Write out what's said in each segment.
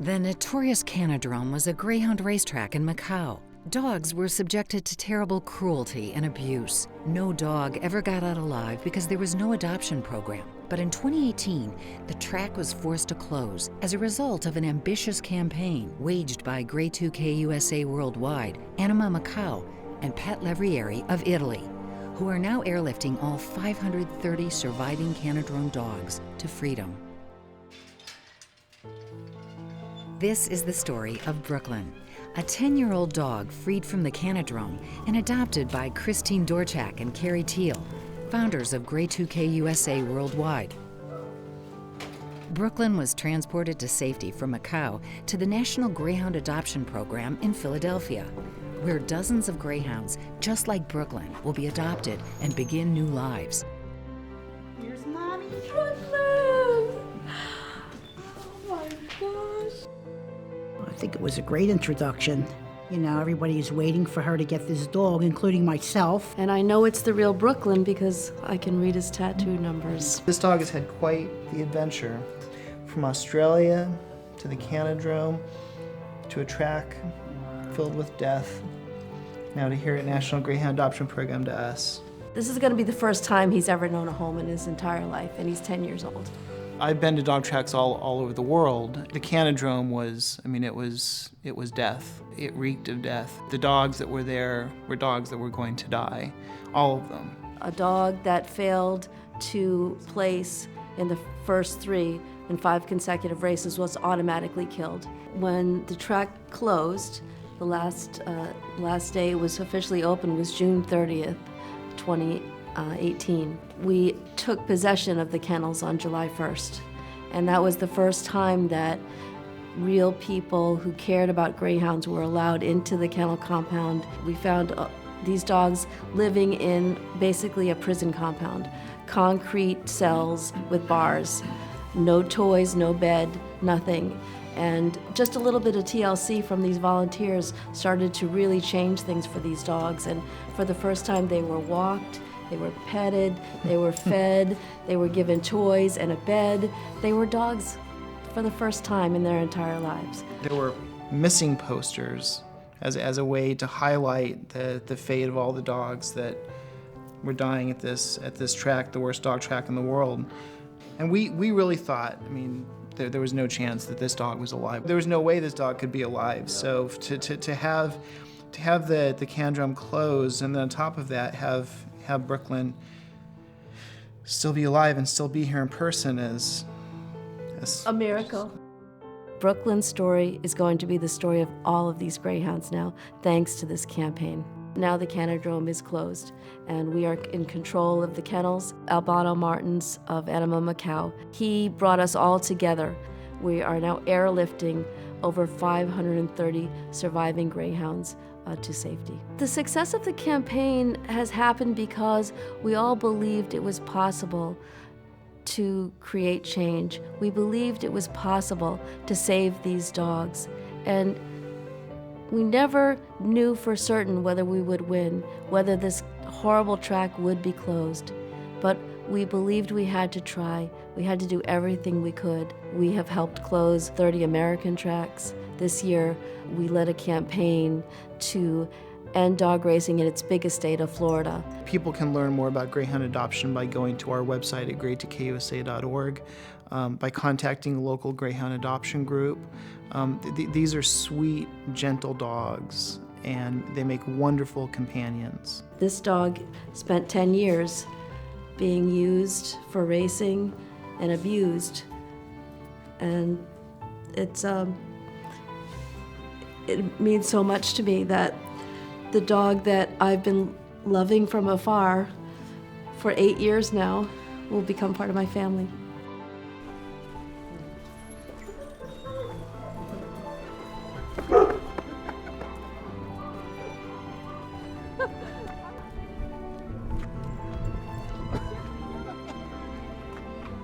The notorious Canadrome was a greyhound racetrack in Macau. Dogs were subjected to terrible cruelty and abuse. No dog ever got out alive because there was no adoption program. But in 2018, the track was forced to close as a result of an ambitious campaign waged by Grey 2K USA Worldwide, Anima Macau, and Pet Levrieri of Italy, who are now airlifting all 530 surviving Canadrome dogs to freedom. This is the story of Brooklyn, a 10-year-old dog freed from the Canadrome and adopted by Christine Dorchak and Carrie Teal, founders of Grey 2K USA Worldwide. Brooklyn was transported to safety from Macau to the National Greyhound Adoption Program in Philadelphia, where dozens of greyhounds, just like Brooklyn, will be adopted and begin new lives. Here's Mommy Brooklyn! Oh my gosh. I think it was a great introduction. You know, everybody is waiting for her to get this dog, including myself. And I know it's the real Brooklyn because I can read his tattoo numbers. This dog has had quite the adventure. From Australia to the Canadrome to a track filled with death. Now to here at National Greyhound Adoption Program to us. This is going to be the first time he's ever known a home in his entire life, and he's 10 years old. I've been to dog tracks all over the world. The Canadrome was, it was death. It reeked of death. The dogs that were there were dogs that were going to die, all of them. A dog that failed to place in the first 3 in 5 consecutive races was automatically killed. When the track closed, the last day it was officially open was June 30th, 2018. We took possession of the kennels on July 1st, and that was the first time that real people who cared about greyhounds were allowed into the kennel compound. We found these dogs living in basically a prison compound, concrete cells with bars, no toys, no bed, nothing. And just a little bit of TLC from these volunteers started to really change things for these dogs. And for the first time, they were walked, they were petted, they were fed, they were given toys and a bed. They were dogs for the first time in their entire lives. There were missing posters as a way to highlight the fate of all the dogs that were dying at this track, the worst dog track in the world. And we really thought, there was no chance that this dog was alive. There was no way this dog could be alive. So to have the Canadrome close, and then on top of that have Brooklyn still be alive and still be here in person is a miracle. Brooklyn's story is going to be the story of all of these greyhounds now, thanks to this campaign. Now the Canadrome is closed, and we are in control of the kennels. Albano Martins of Anima Macau, he brought us all together. We are now airlifting over 530 surviving greyhounds to safety. The success of the campaign has happened because we all believed it was possible to create change. We believed it was possible to save these dogs. And we never knew for certain whether we would win, whether this horrible track would be closed. But we believed we had to try. We had to do everything we could. We have helped close 30 American tracks. This year, we led a campaign to end dog racing in its biggest state of Florida. People can learn more about greyhound adoption by going to our website at grey2kusa.org, by contacting a local greyhound adoption group. These are sweet, gentle dogs, and they make wonderful companions. This dog spent 10 years being used for racing and abused, and it means so much to me that the dog that I've been loving from afar for 8 years now will become part of my family.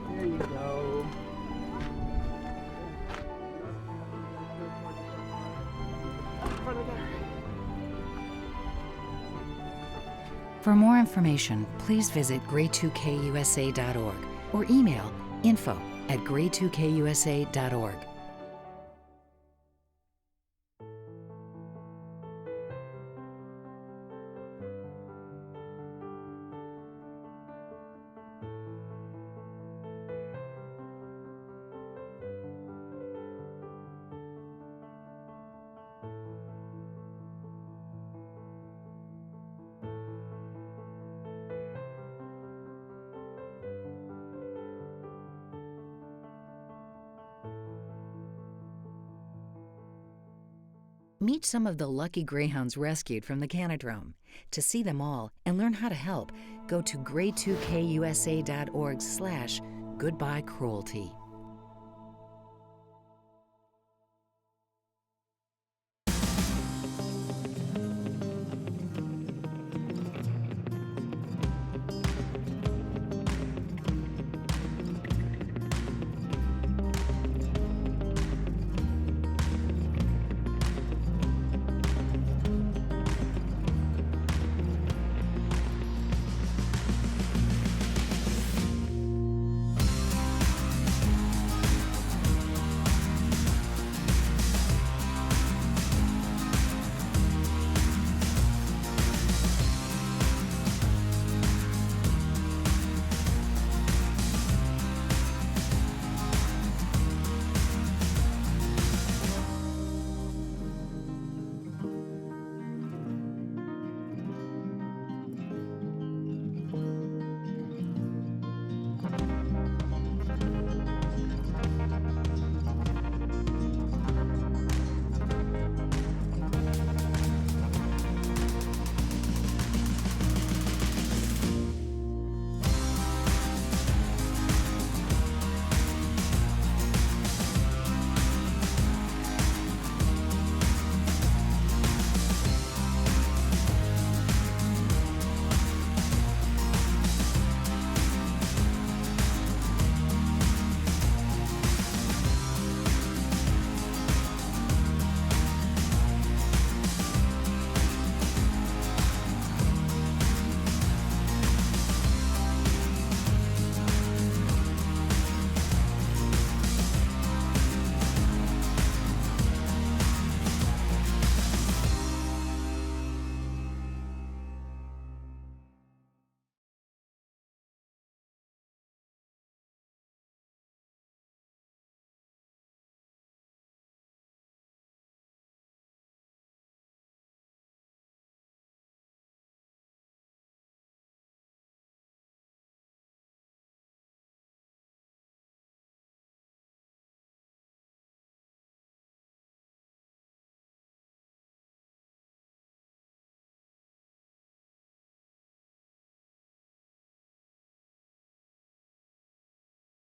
There you go. For more information, please visit grey2kusa.org or email info@grey2kusa.org. Meet some of the lucky greyhounds rescued from the Canadrome. To see them all and learn how to help, go to grey2kusa.org/goodbyecruelty.